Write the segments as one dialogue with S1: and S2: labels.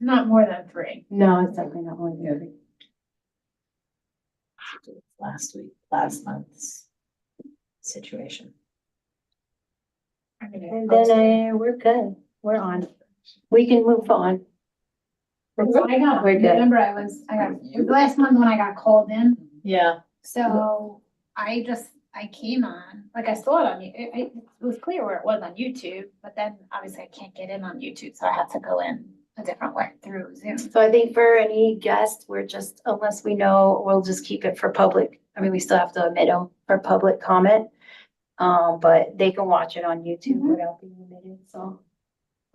S1: Not more than 3.
S2: No, it's definitely not more than 3.
S3: Last month's situation.
S1: I mean,
S2: And then we're good. We're on. We can move on.
S1: I got,
S2: We're good.
S1: remember it was last month when I got called in,
S3: Yeah.
S1: so I came on, like I saw it on, it was clear where it was on YouTube, but then obviously I can't get in on YouTube, so I had to go in a different way through Zoom.
S2: So I think for any guest, we're just, unless we know, we'll just keep it for public. I mean, we still have to admit them for public comment. But they can watch it on YouTube without being admitted, so.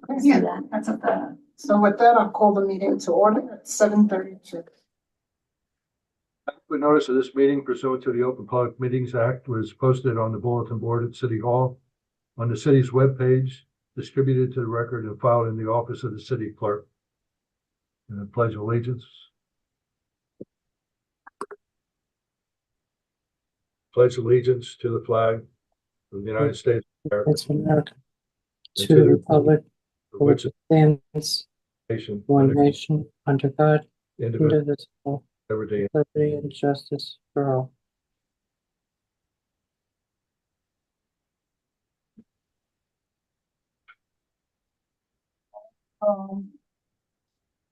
S2: let's do that.
S1: That's what the,
S4: So with that, I'll call the meeting to order at 7:32.
S5: The notice of this meeting pursuant to the Open Public Meetings Act was posted on the bulletin board at City Hall, on the city's webpage, distributed to the record and filed in the office of the city clerk. And I pledge allegiance. Pledge allegiance to the flag of the United States of America,
S6: States of America,
S5: and
S6: to the republic
S5: for
S6: for
S5: which
S6: which it stands,
S5: nation,
S6: one nation, under God,
S5: indivisible,
S6: indivisible,
S5: liberty, and
S6: liberty and justice for all.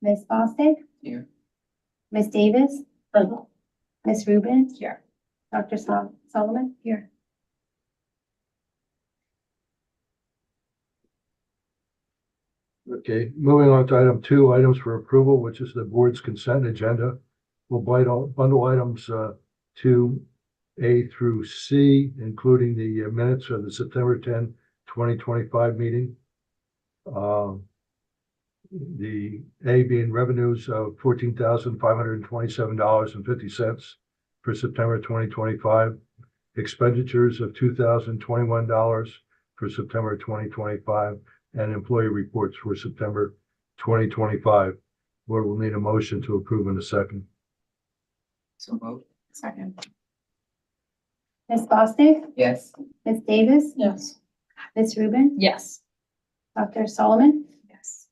S2: Ms. Bostic?
S3: Here.
S2: Ms. Davis? Ms. Rubin?
S3: Here.
S2: Dr. Solomon?
S1: here.
S5: Okay, moving on to item 2, items for approval, which is the board's consent agenda. We'll bundle items 2A through C, including the minutes of the September 10, 2025 meeting. The A being revenues of $14,527.50 for September 2025, expenditures of $2,021 for September 2025, and employee reports for September 2025. Board will need a motion to approve in a second.
S3: So moved.
S1: Second.
S2: Ms. Bostic?
S3: Yes.
S2: Ms. Davis?
S4: Yes.
S2: Ms. Rubin?
S3: Yes.
S2: Dr. Solomon?
S1: Yes.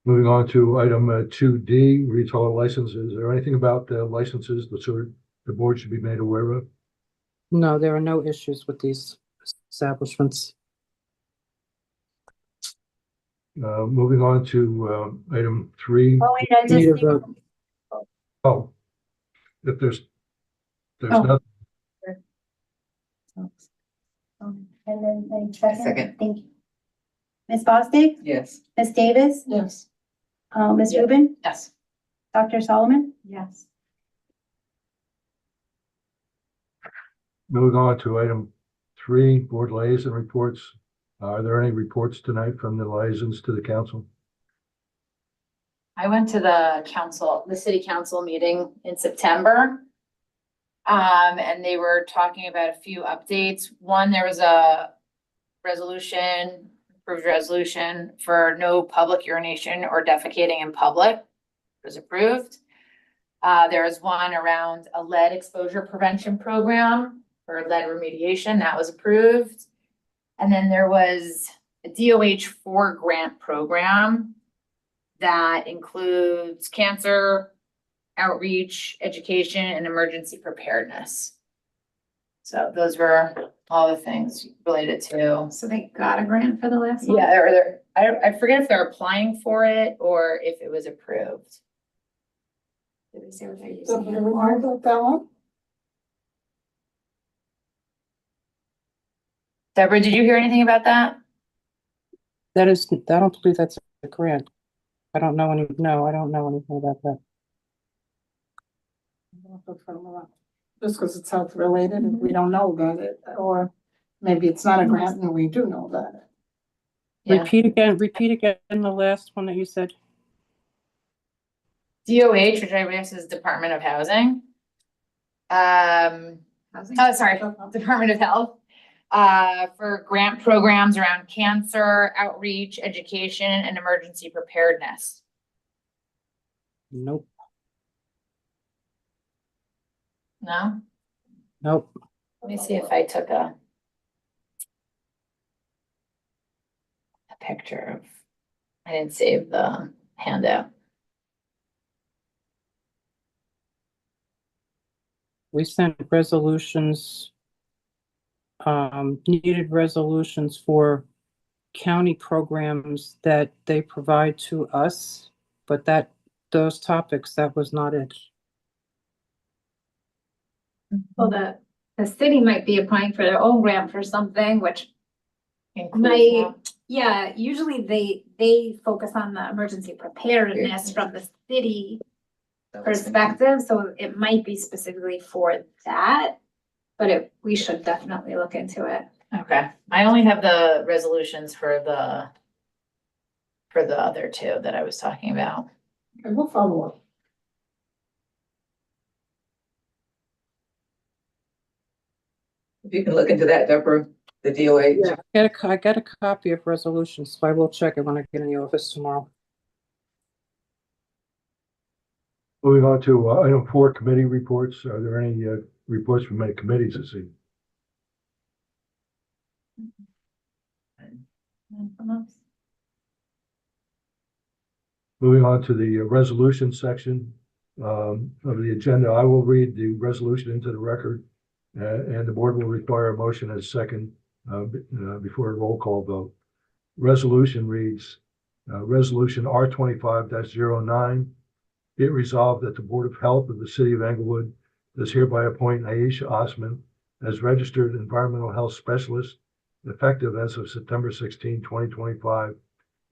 S5: Moving on to item 2D, retail licenses. Is there anything about the licenses that the board should be made aware of?
S6: No, there are no issues with these establishments.
S5: Moving on to item 3.
S2: Oh, wait, I just
S6: Need a
S2: need-
S6: vote.
S5: Oh, if there's
S2: Oh.
S5: nothing.
S2: And then, any second?
S3: Second.
S2: Thank you. Ms. Bostic?
S3: Yes.
S2: Ms. Davis?
S4: Yes.
S2: Ms.
S3: Yeah.
S2: Rubin?
S3: Yes.
S2: Dr. Solomon?
S1: Yes.
S5: Moving on to item 3, board liaison reports. Are there any reports tonight from the liaisons to the council?
S3: I went to the city council meeting in September. And they were talking about a few updates. One, there was a approved resolution for no public urination or defecating in public. It was approved. There was one around a lead exposure prevention program for lead remediation, that was approved. And then there was a DOH-4 grant program that includes cancer outreach, education, and emergency preparedness. So those were all the things related to.
S1: So they got a grant for the last one?
S3: Yeah, I forget if they're applying for it or if it was approved.
S1: Did they say what they're
S4: So
S1: using
S4: do
S1: it
S4: we know
S1: for?
S4: about that one?
S3: Deborah, did you hear anything about that?
S6: I don't believe that's a grant. I don't know anything about that.
S4: Just because it's health related and we don't know about it, or maybe it's not a grant and we do know about it.
S3: Yeah.
S6: Repeat again the last one that you said.
S3: DOH, which I guess is Department of Housing.
S1: Housing?
S3: Department of Health. For grant programs around cancer, outreach, education, and emergency preparedness.
S6: Nope,
S3: No?
S6: nope.
S3: Let me see if I took a. picture of, I didn't save the handout.
S6: We sent resolutions, needed resolutions for county programs that they provide to us, but those topics, that was not it.
S1: Well, the city might be applying for their own grant for something, which
S3: Includes
S1: might,
S3: that.
S1: yeah, usually they focus on the emergency preparedness from the city perspective, so it might be specifically for that. But we should definitely look into it.
S3: Okay, I only have the resolutions for the other two that I was talking about.
S4: And we'll follow up.
S7: If you can look into that, Deborah, the DOH.
S6: Yeah, I got a copy of resolutions, so I will check it when I get in the office tomorrow.
S5: Moving on to item 4, committee reports. Are there any reports from any committees this evening? Moving on to the resolution section of the agenda, I will read the resolution into the record, and the board will require a motion as second before a roll call vote. Resolution reads, Resolution R25-09. Be it resolved that the Board of Health of the City of Englewood does hereby appoint Aisha Osman as registered environmental health specialist, effective as of September 16, 2025,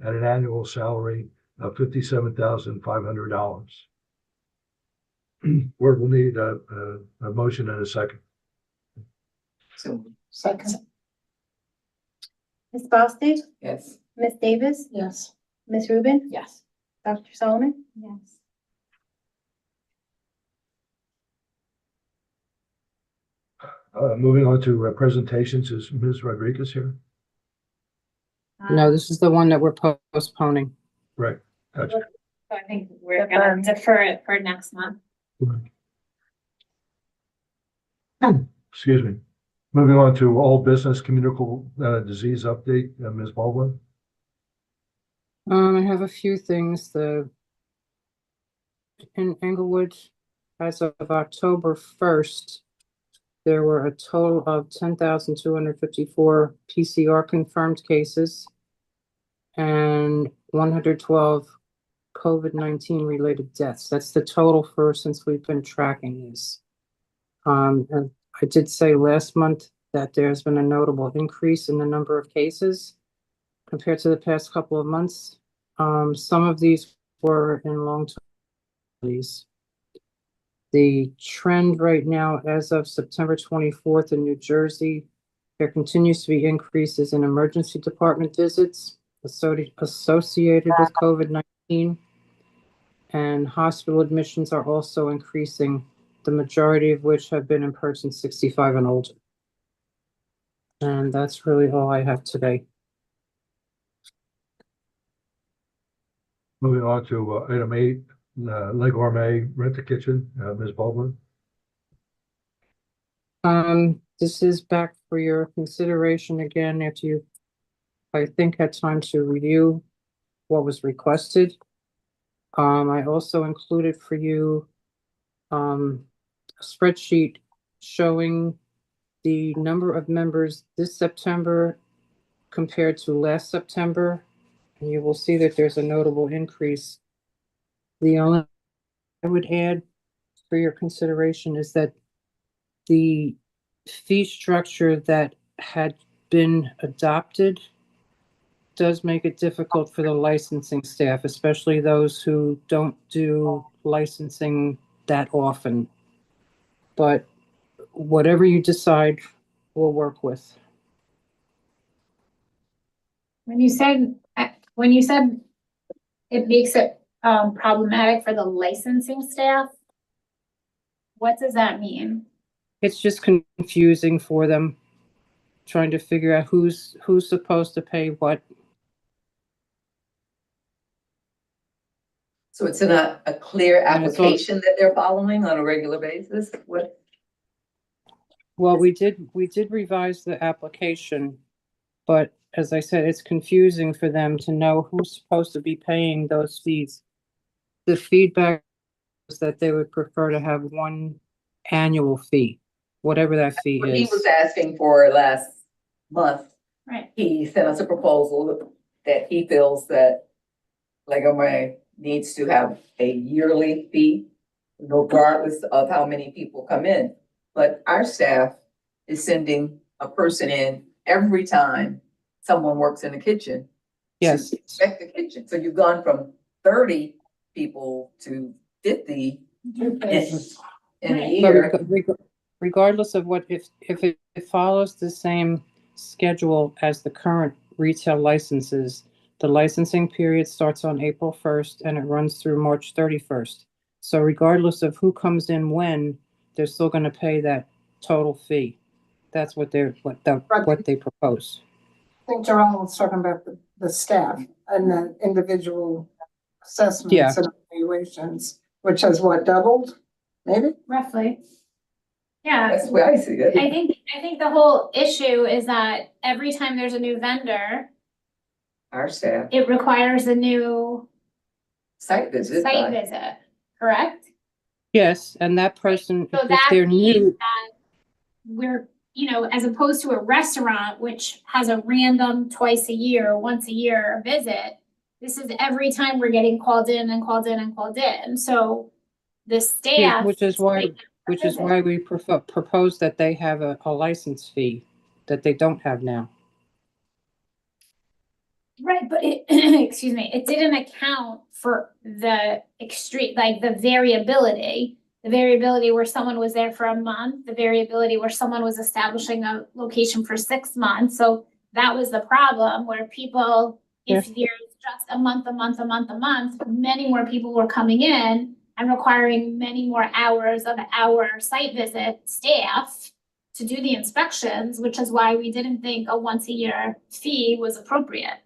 S5: at an annual salary of $57,500. Board will need a motion and a second.
S7: So,
S4: Second,
S2: Ms. Bostic,
S7: yes.
S2: Ms. Davis,
S4: yes.
S2: Ms. Rubin,
S3: Yes.
S2: Dr. Solomon.
S1: Yes.
S5: Moving on to presentations, is Ms. Rodriguez here?
S6: No, this is the one that we're postponing.
S5: Right. Gotcha.
S1: So I think we're gonna defer it for next month.
S5: Excuse me. Moving on to all business communicable disease update, Ms. Baldwin.
S6: I have a few things. In Englewood, as of October 1st, there were a total of 10,254 PCR confirmed cases and 112 COVID-19 related deaths. That's the total since we've been tracking these. And I did say last month that there's been a notable increase in the number of cases compared to the past couple of months. Some of these were in long-term. The trend right now, as of September 24th in New Jersey, there continues to be increases in emergency department visits associated with COVID-19, and hospital admissions are also increasing, the majority of which have been in persons 65 and older. And that's really all I have today.
S5: Moving on to item 8, Le Gourmet Rent-A-Kitchen, Ms. Baldwin.
S6: This is back for your consideration again after you, I think, had time to review what was requested. I also included for you a spreadsheet showing the number of members this September compared to last September, and you will see that there's a notable increase. The only I would add for your consideration is that the fee structure that had been adopted does make it difficult for the licensing staff, especially those who don't do licensing that often. But whatever you decide, we'll work with.
S1: When you said it makes it problematic for the licensing staff, what does that mean?
S6: It's just confusing for them, trying to figure out who's supposed to pay what.
S7: So it's not a clear
S6: And it's all-
S7: application that they're following on a regular basis? What?
S6: Well, we did revise the application But as I said, it's confusing for them to know who's supposed to be paying those fees. The feedback is that they would prefer to have one annual fee, whatever that fee
S7: What he
S6: is.
S7: was asking for last month,
S1: Right.
S7: he sent us a proposal that he feels that Lego May needs to have a yearly fee, regardless of how many people come in. But our staff is sending a person in every time someone works in the kitchen.
S6: Yes.
S7: To inspect the kitchen. So you've gone from 30 people to 50
S4: Two pages.
S7: in a
S1: Right.
S7: year.
S6: But regardless of what, if it follows the same schedule as the current retail licenses, the licensing period starts on April 1st and it runs through March 31st. So regardless of who comes in when, they're still gonna pay that total fee. That's what what they propose.
S4: I think Jerome was talking about the staff and the individual
S6: Yeah.
S4: assessments and evaluations, which has what, doubled? Maybe?
S1: Roughly. Yeah,
S7: That's the way I see it.
S1: I think the whole issue is that every time there's a new vendor,
S7: Our staff,
S1: it requires a new
S7: site visit.
S1: site visit, correct?
S6: Yes, and that person,
S1: So
S6: if
S1: that
S6: they're
S1: means
S6: new,
S1: that we're, you know, as opposed to a restaurant, which has a random twice a year, once a year visit, this is every time we're getting called in and called in and called in, so the
S6: yeah,
S1: staff.
S6: which is why we propose that they have a license fee that they don't have now.
S1: Right, but it, excuse me, it didn't account for the extreme, like the variability. The variability where someone was there for a month, the variability where someone was establishing a location for 6 months. So that was the problem where people, if there's just a month, many more people were coming in and requiring many more hours of our site visit staff to do the inspections, which is why we didn't think a once a year fee was appropriate.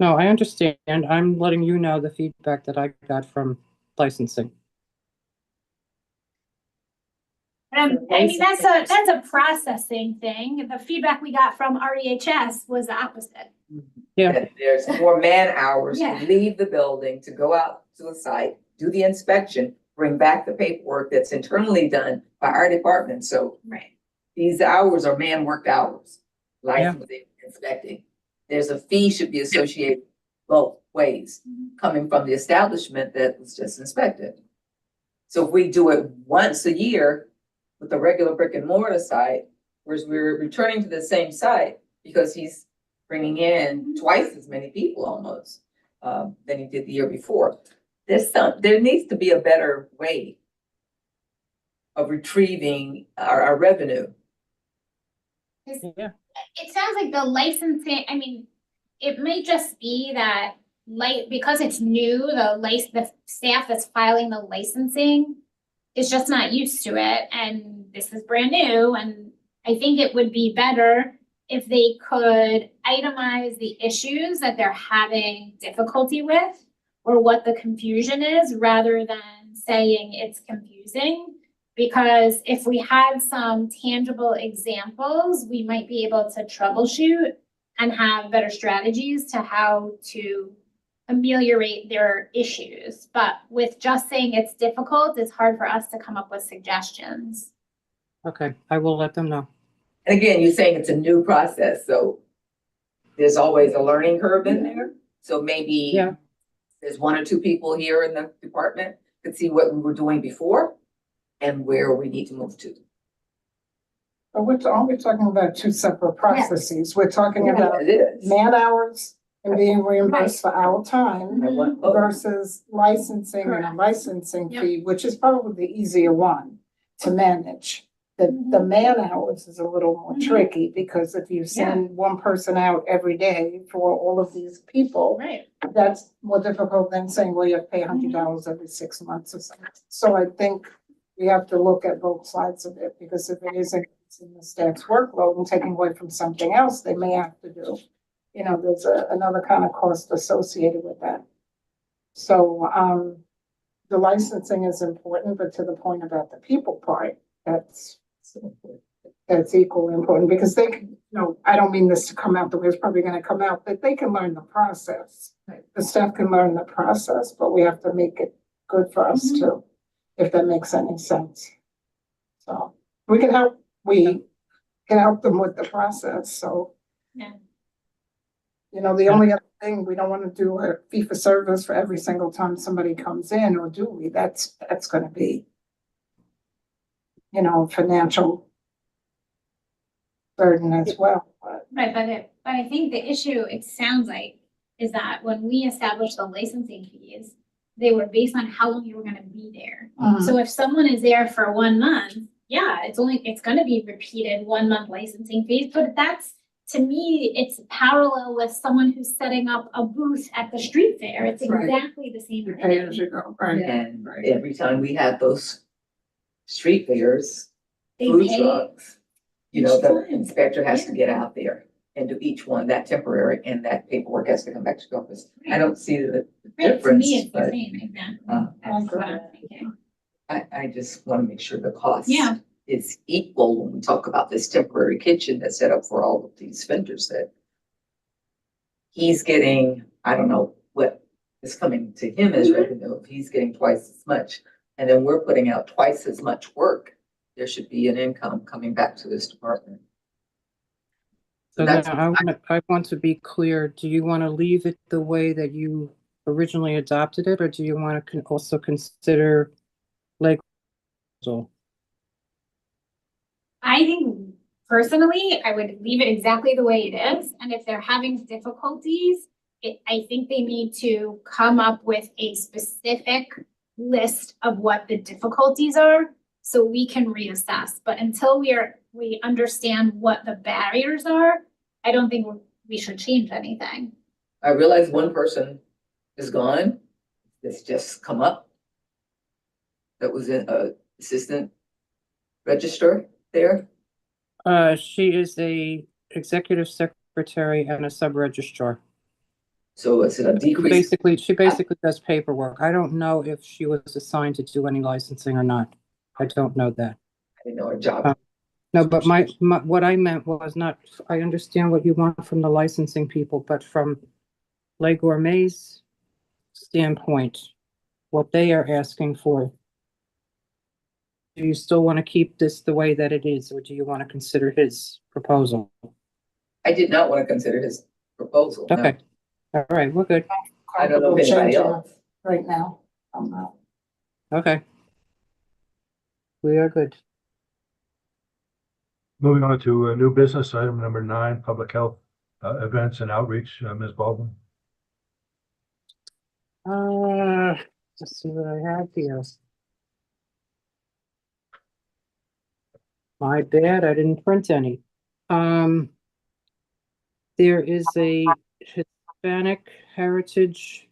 S6: No, I understand. I'm letting you know the feedback that I got from licensing.
S1: I mean, that's a processing thing. The feedback we got from REHS was the opposite.
S6: Yeah.
S7: That there's more man hours
S1: Yeah.
S7: to leave the building, to go out to the site, do the inspection, bring back the paperwork that's internally done by our department. So
S1: Right.
S7: these hours are man worked hours, licensing, inspecting. There's a fee should be associated both ways, coming from the establishment that was just inspected. So if we do it once a year with the regular brick and mortar site, whereas we're returning to the same site because he's bringing in twice as many people almost than he did the year before. There needs to be a better way of retrieving our revenue.
S6: Yeah.
S1: It sounds like the licensing, I mean, it may just be that because it's new, the staff that's filing the licensing is just not used to it, and this is brand new, and I think it would be better if they could itemize the issues that they're having difficulty with or what the confusion is, rather than saying it's confusing. Because if we had some tangible examples, we might be able to troubleshoot and have better strategies to how to ameliorate their issues. But with just saying it's difficult, it's hard for us to come up with suggestions.
S6: Okay, I will let them know.
S7: And again, you're saying it's a new process, so there's always a learning curve in there. So maybe
S6: Yeah.
S7: there's 1 or 2 people here in the department could see what we were doing before and where we need to move to.
S4: But aren't we talking about two separate processes? We're talking about
S7: It is.
S4: man hours and being reimbursed for our time
S7: I want both.
S4: versus licensing and a licensing
S1: Yep.
S4: fee, which is probably the easier one to manage. The man hours is a little more
S1: Mhm.
S4: tricky because if you send one person out every day for all of these people,
S1: Right.
S4: that's more difficult than saying, well, you have to pay $100 every 6 months or something. So I think we have to look at both sides of it, because if it is increasing the staff's workload and taking away from something else they may have to do, you know, there's another kind of cost associated with that. So, the licensing is important, but to the point about the people part, that's that's equally important, because they can, I don't mean this to come out the way it's probably gonna come out, but they can learn the process.
S7: Right.
S4: The staff can learn the process, but we have to make it good for us too, if that makes any sense. So, we can help them with the process, so.
S1: Yeah.
S4: The only other thing, we don't wanna do a fee for service for every single time somebody comes in, or do we? That's gonna be, financial burden as well, but.
S1: Right, but I think the issue, it sounds like, is that when we established the licensing fees, they were based on how long you were gonna be there. So if someone is there for 1 month, yeah, it's gonna be repeated 1 month licensing fees, but that's, to me, it's parallel with someone who's setting up a booth at the street fair. It's
S4: Right.
S1: exactly the same
S4: You pay as
S1: thing.
S4: you go, right?
S7: And
S4: Right.
S7: every time we have those street fairs,
S1: They
S7: food
S1: pay-
S7: trucks,
S1: each
S7: the
S1: time.
S7: inspector has to
S1: Yeah.
S7: get out there and do each one, that temporary, and that paperwork has to come back to the office. I don't see the
S1: Right, to me,
S7: difference,
S1: it's the
S7: but
S1: same, exactly.
S7: uh,
S1: That's what I'm thinking.
S7: I just want to make sure the cost
S1: Yeah.
S7: is equal when we talk about this temporary kitchen that's set up for all of these vendors, that he's getting, I don't know what is coming to him as revenue, if he's getting twice as much, and then we're putting out twice as much work, there should be an income coming back to this department.
S6: So
S7: That's-
S6: then I want to be clear, do you want to leave it the way that you originally adopted it, or do you want to also consider like?
S1: I think personally, I would leave it exactly the way it is, and if they're having difficulties, I think they need to come up with a specific list of what the difficulties are, so we can reassess, but until we understand what the barriers are, I don't think we should change anything.
S7: I realize one person is gone, that's just come up. That was an assistant registrar there.
S6: She is a executive secretary and a sub-registrar.
S7: So is it a decrease?
S6: She basically does paperwork. I don't know if she was assigned to do any licensing or not. I don't know that.
S7: I didn't know her job.
S6: No, but what I meant was not, I understand what you want from the licensing people, but from Les Gourmet's standpoint, what they are asking for. Do you still want to keep this the way that it is, or do you want to consider his proposal?
S7: I did not want to consider his proposal. no.
S6: Okay, all right, we're good.
S7: I don't know if
S4: Comfortable
S7: anybody
S4: changing
S7: else.
S4: it right now. I'm not.
S6: Okay. We are good.
S5: Moving on to new business, item number 9, public health events and outreach. Ms. Baldwin.
S6: Let's see what I have here. My bad, I didn't print any. There is a Hispanic Heritage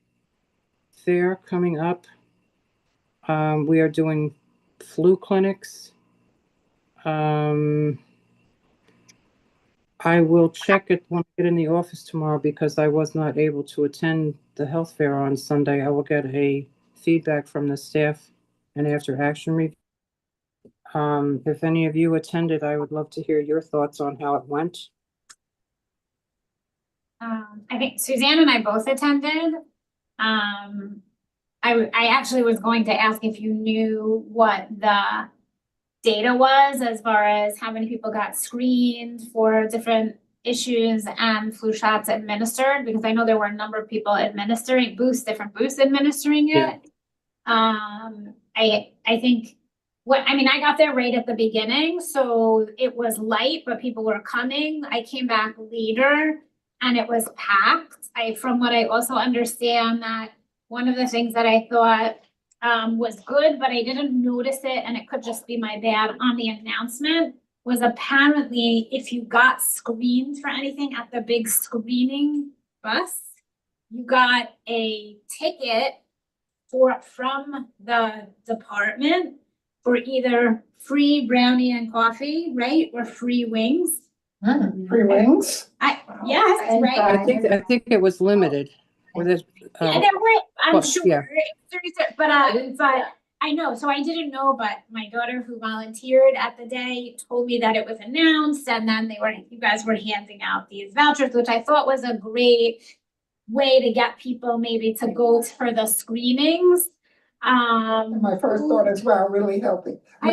S6: Fair coming up. We are doing flu clinics. I will check it when I get in the office tomorrow because I was not able to attend the health fair on Sunday. I will get a feedback from the staff and after action review. If any of you attended, I would love to hear your thoughts on how it went.
S1: I think Suzanne and I both attended. I actually was going to ask if you knew what the data was as far as how many people got screened for different issues and flu shots administered, because I know there were a number of people administering different booths administering
S6: Yeah.
S1: it. I think I got there right at the beginning, so it was light, but people were coming. I came back later and it was packed. From what I also understand, that one of the things that I thought was good, but I didn't notice it, and it could just be my bad on the announcement, was apparently if you got screened for anything at the big screening bus, you got a ticket from the department for either free brownie and coffee, right, or free wings.
S4: Free wings?
S1: Yes,
S2: And
S1: right.
S6: I think it was limited. Or there's,
S1: Yeah, there were, I'm
S6: well,
S1: sure,
S6: yeah.
S1: but I know, so I didn't know, but my daughter who volunteered at the day told me that it was announced and then you guys were handing out these vouchers, which I thought was a great way to get people maybe to go for the screenings.
S4: My first thought is, wow, really healthy.
S1: I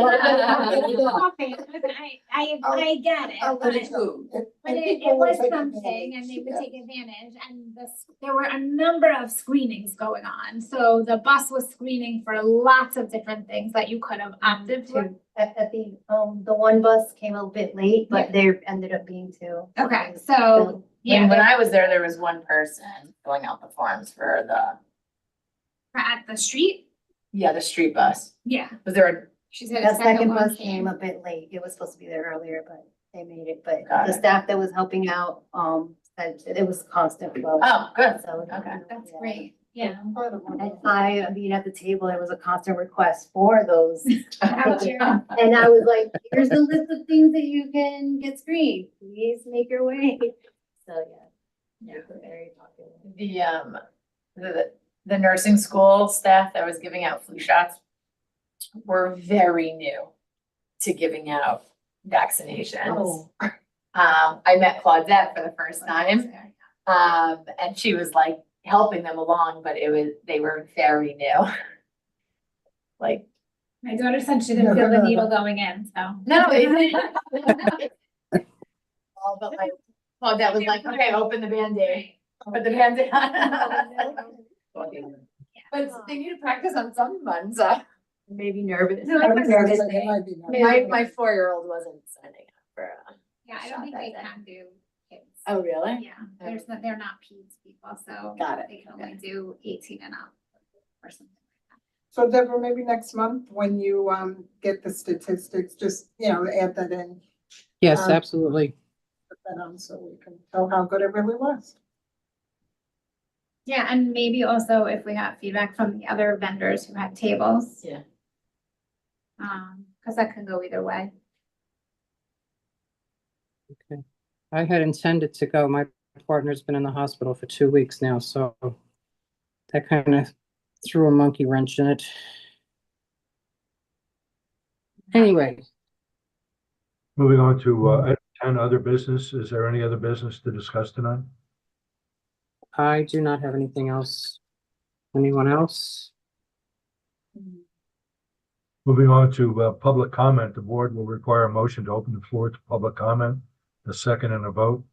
S1: get it,
S7: I'll
S1: but
S7: let it go.
S1: it was something and they would take advantage and there were a number of screenings going on. So the bus was screening for lots of different things that you could have opted for.
S2: Two. At the one bus came a bit late, but there ended up being two.
S1: Okay, so,
S3: Yeah, when
S1: yeah,
S3: I was there was one person filling out the forms for
S1: at the street,
S3: the street bus.
S1: yeah,
S3: Was there
S1: she said
S2: The
S1: a second
S2: second
S1: one
S2: bus came a bit late. It was supposed to be there earlier, but they made it. But
S3: Got
S2: the
S3: it.
S2: staff that was helping out, said it was constant flow.
S3: Oh, good.
S2: So,
S3: Okay.
S1: That's
S2: yeah.
S1: great, yeah.
S2: And I mean, at the table, there was a constant request for those.
S1: Voucher.
S2: And I was like, here's a list of things that you can get screened. Please make your way. So, yeah. They're very popular.
S3: The nursing school staff that was giving out flu shots were very new to giving out vaccinations.
S4: Oh.
S3: I met Claudette for the first time. And she was like helping them along, but they were very new. Like,
S1: My daughter said she didn't feel the needle going in, so.
S3: no, oh, but like, Claudette was like, okay, open the Band-Aid, put the Band-Aid on. But they need to practice on some months.
S2: Maybe nervous.
S1: No, I was
S4: Nervous,
S1: nervous.
S4: it might be nervous.
S3: My 4-year-old wasn't signing up for.
S1: Yeah, I don't think they can do kids.
S3: Oh, really?
S1: Yeah, they're not peds people, so.
S3: Got it,
S1: They can only do 18 and up or something.
S4: So Deborah, maybe next month, when you, get the statistics, just, add that in,
S6: Yes,
S4: Um,
S6: absolutely.
S4: put that on, so we can tell how good it really was.
S1: Yeah, and maybe also if we got feedback from the other vendors who had tables.
S3: Yeah.
S1: Cause that can go either way.
S6: Okay. I had intended to go. My partner's been in the hospital for 2 weeks now, so that kind of threw a monkey wrench in it. Anyway,
S5: Moving on to, item 10, other business. Is there any other business to discuss tonight?
S6: I do not have anything else. Anyone else?
S5: Moving on to, public comment. The board will require a motion to open the floor to public comment, a second and a vote.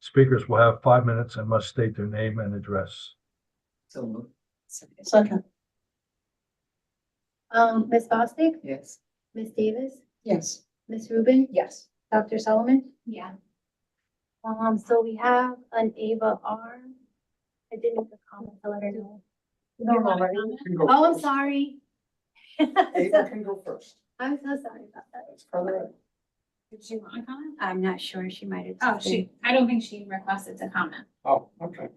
S5: Speakers will have 5 minutes and must state their name and address.
S7: So moved.
S4: Second,
S2: Ms. Bostic,
S7: Yes.
S2: Ms. Davis,
S4: yes.
S2: Ms. Rubin,
S7: Yes.
S2: Dr. Solomon.
S1: Yeah.
S2: So we have an Ava R. I didn't make a comment to let her know. Oh, I'm sorry.
S8: Ava can go first.
S2: I'm so sorry about that.
S8: That's further.
S1: Did she want to comment?
S2: I'm not sure. She might have.
S1: Oh, I don't think she requested to comment.
S8: Oh, okay.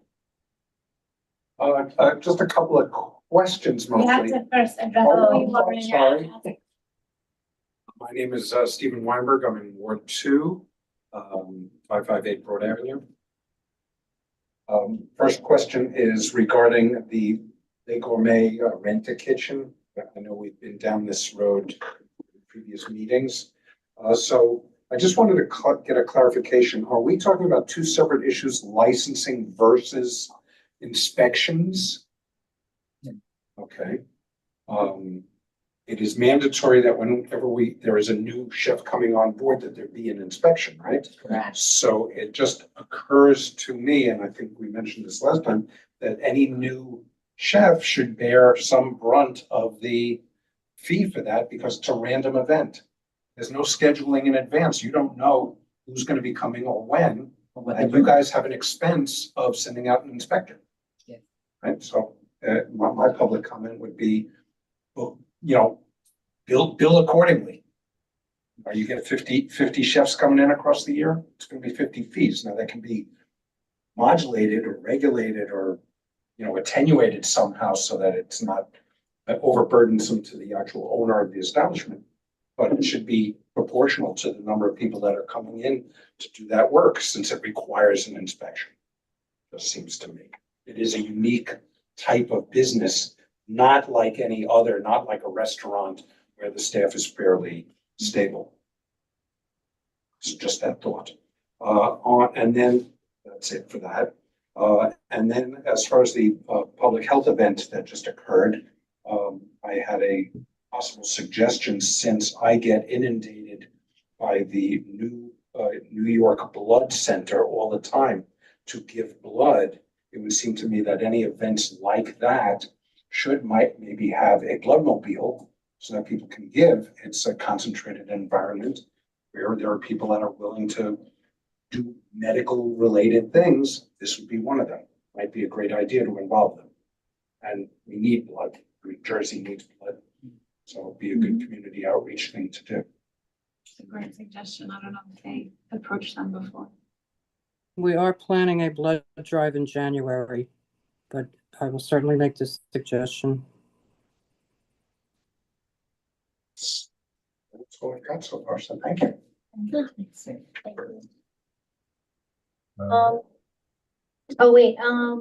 S8: Just a couple of questions
S1: We have
S8: mostly.
S1: to first address.
S8: Oh,
S1: who you are
S8: I'm
S1: in
S8: sorry.
S1: your address.
S8: My name is Stephen Weinberg. I'm in Ward 2, 558 Broad Avenue. First question is regarding the Le Gourmet Rent-A-Kitchen. I know we've been down this road in previous meetings. So I just wanted to get a clarification. Are we talking about two separate issues, licensing versus inspections? Okay. It is mandatory that whenever there is a new chef coming on board, that there be an inspection, right?
S3: Correct.
S8: So it just occurs to me, and I think we mentioned this last time, that any new chef should bear some brunt of the fee for that because it's a random event. There's no scheduling in advance. You don't know who's going to be coming or when. And you guys have an expense of sending out an inspector.
S7: Yeah.
S8: Right, so my public comment would be, well, bill accordingly. Are you get 50 chefs coming in across the year? It's gonna be 50 fees. Now, that can be modulated or regulated or, attenuated somehow so that it's not overburdensome to the actual owner of the establishment. But it should be proportional to the number of people that are coming in to do that work, since it requires an inspection. Just seems to me. It is a unique type of business not like any other, not like a restaurant where the staff is fairly stable. So just that thought. And then, that's it for that. And then as far as the public health event that just occurred, I had a possible suggestion, since I get inundated by the New York Blood Center all the time to give blood. It would seem to me that any events like that might maybe have a blood mobile so that people can give. It's a concentrated environment where there are people that are willing to do medical related things. This would be one of them. Might be a great idea to involve them. And we need blood. New Jersey needs blood. So it'd be a good community outreach thing to do.
S1: It's a great suggestion. I don't know if they approached them before.
S6: We are planning a blood drive in January, but I will certainly make this suggestion.
S8: That's all I've got so far, so thank you.
S5: Uh,
S2: Oh, wait, let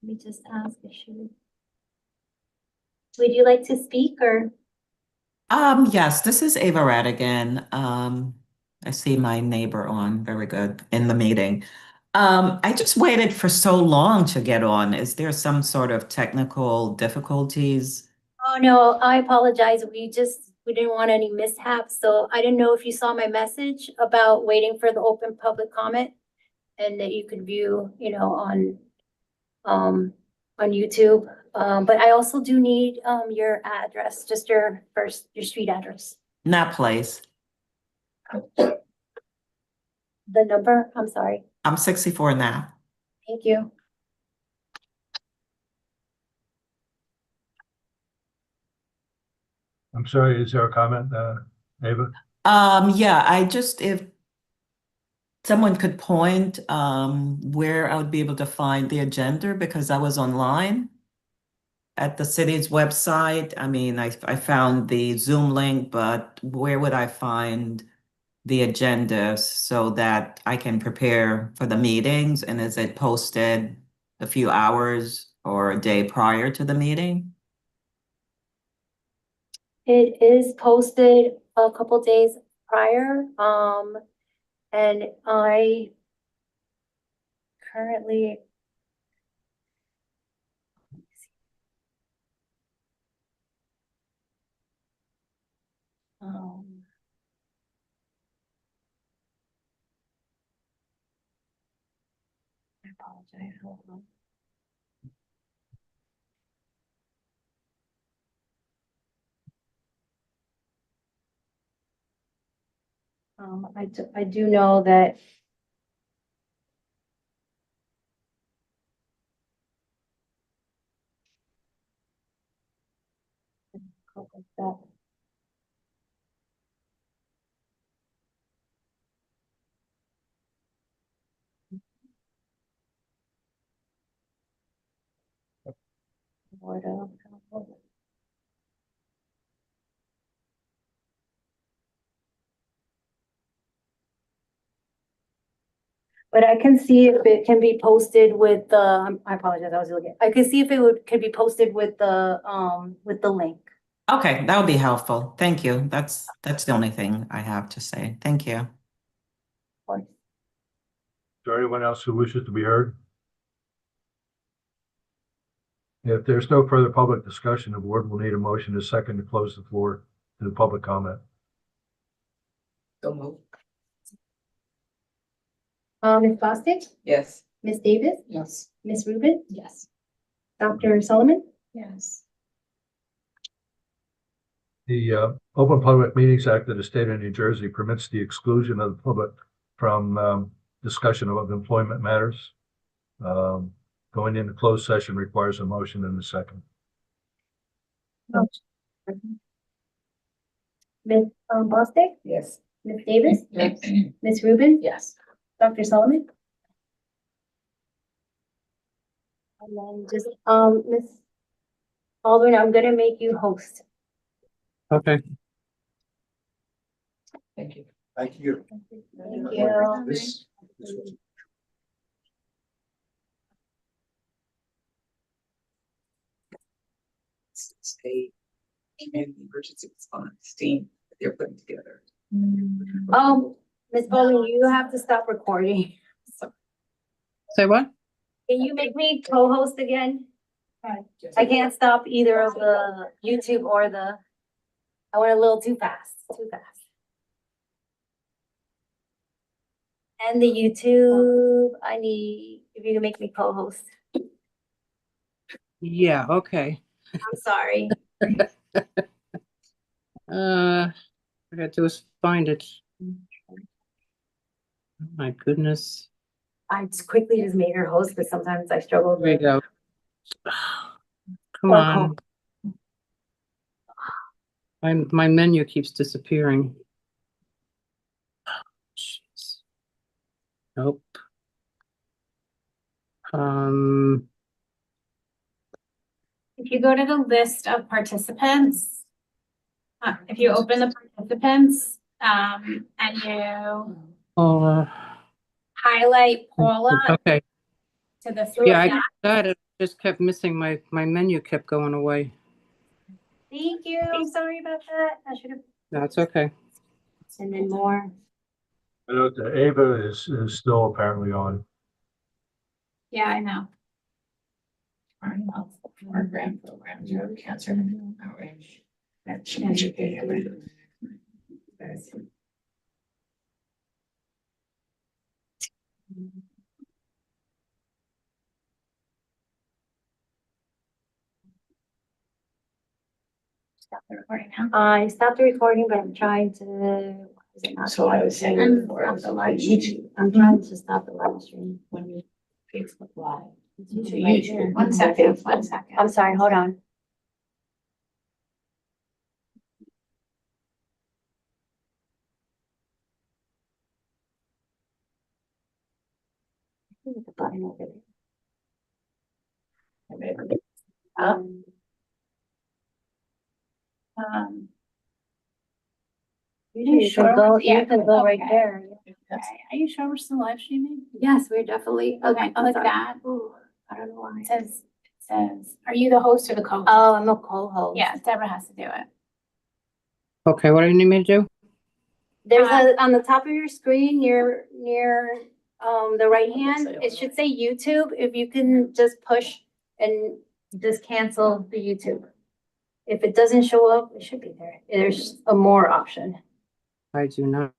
S2: me just ask if she. Would you like to speak or?
S9: Yes, this is Ava Radigan. I see my neighbor on, very good, in the meeting. I just waited for so long to get on. Is there some sort of technical difficulties?
S2: Oh, no, I apologize. We didn't want any mishaps, so I didn't know if you saw my message about waiting for the open public comment. And that you could view, on YouTube. But I also do need, your address, just your street address.
S9: Not place.
S2: The number, I'm sorry.
S9: I'm 64 now.
S2: Thank you.
S5: I'm sorry, is there a comment, Ava?
S9: Yeah, if someone could point, where I would be able to find the agenda, because I was online at the city's website. I mean, I found the Zoom link, but where would I find the agenda so that I can prepare for the meetings? And is it posted a few hours or a day prior to the meeting?
S2: It is posted a couple days prior, and I currently. I apologize, hold on. I do know that. That. Board of Health. But I can see if it can be posted with the, I apologize, I was looking, I can see if could be posted with the link.
S9: Okay, that would be helpful. Thank you. That's the only thing I have to say. Thank you.
S5: Is there anyone else who wishes to be heard? If there's no further public discussion, the board will need a motion to second to close the floor to the public comment.
S7: So move.
S2: Ms. Bostic,
S7: Yes.
S2: Ms. Davis,
S4: Yes.
S2: Ms. Rubin,
S1: Yes.
S2: Dr. Solomon.
S1: Yes.
S5: The Open Public Meetings Act of the State of New Jersey permits the exclusion of the public from discussion of employment matters. Going into closed session requires a motion and a second.
S2: Ms. Bostic,
S7: Yes.
S2: Ms. Davis,
S7: Yes.
S2: Ms. Rubin,
S7: Yes.
S2: Dr. Solomon. And then just, Ms. Aldrin, I'm gonna make you host.
S6: Okay.
S7: Thank you.
S8: Thank you.
S2: Thank you.
S8: This was
S7: a community emergency response team that they're putting together.
S2: Ms. Bowling, you have to stop recording.
S6: Say what?
S2: Can you make me co-host again? I can't stop either of the YouTube or I went a little too fast. And the YouTube, if you can make me co-host.
S6: Yeah, okay.
S2: I'm sorry.
S6: I gotta do is find it. Oh my goodness.
S2: I just quickly just made her host, but sometimes I struggle.
S6: There you go. Come
S2: Or
S6: on. My menu keeps disappearing. Jeez. Nope.
S1: If you go to the list of participants, if you open the participants, and you highlight Paula
S6: Okay.
S1: to the three.
S6: Yeah, I got that. It just kept missing. My menu kept going away.
S2: Thank you. I'm sorry about that. I should have.
S6: No, it's okay.
S2: And then more.
S5: I know that Ava is still apparently on.
S1: Yeah, I know.
S3: Our grant programs, you have cancer outreach. That's stop the recording now.
S2: I stopped the recording, but I'm trying to. Is it not?
S3: So I was saying
S1: And
S3: before,
S1: stop
S3: it's
S1: the
S3: like
S1: live
S3: YouTube.
S2: I'm trying to stop the live stream.
S3: When you Facebook Live.
S2: To
S3: YouTube.
S1: One second, 1 second.
S2: I'm sorry, hold on. The button over there. You
S1: sure?
S2: can go,
S1: Yeah,
S2: you can go right
S1: okay.
S2: there.
S1: Okay, are you sure we're still live streaming?
S2: Yes, we're definitely.
S1: Okay,
S2: I'm
S1: click
S2: sorry.
S1: that.
S2: Ooh, I don't know why.
S1: It says, are you the host or the co-host?
S2: Oh, I'm a co-host.
S1: Yeah, Deborah has to do it.
S6: Okay, what do you need me to do?
S2: There's on the top of your screen, near, the right hand, it should say YouTube. If you can just push and just cancel the YouTube. If it doesn't show up, it should be there. There's a more option.
S6: I do not.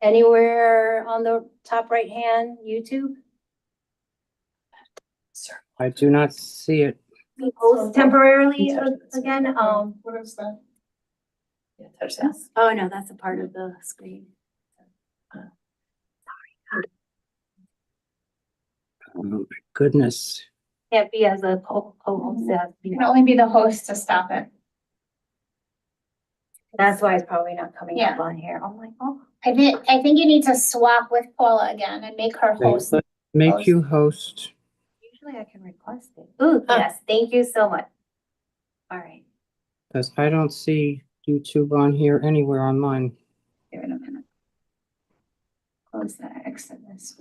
S2: Anywhere on the top right hand, YouTube.
S6: I do not see it.
S2: Host temporarily again,
S4: What is that?
S3: Yeah, touch that.
S2: oh no, that's a part of the screen.
S6: Oh my goodness.
S2: Can't be as a co-host. it has to be-
S1: You can only be the host to stop it.
S2: That's why it's probably not coming up
S1: Yeah.
S2: on here. I'm like, oh.
S1: I think you need to swap with Paula again and make her host.
S6: Let's make you host.
S2: Usually I can request it. Ooh, yes, thank you so much. All right.
S6: Because I don't see YouTube on here anywhere on mine.
S1: Give it a minute. Close that, exit this.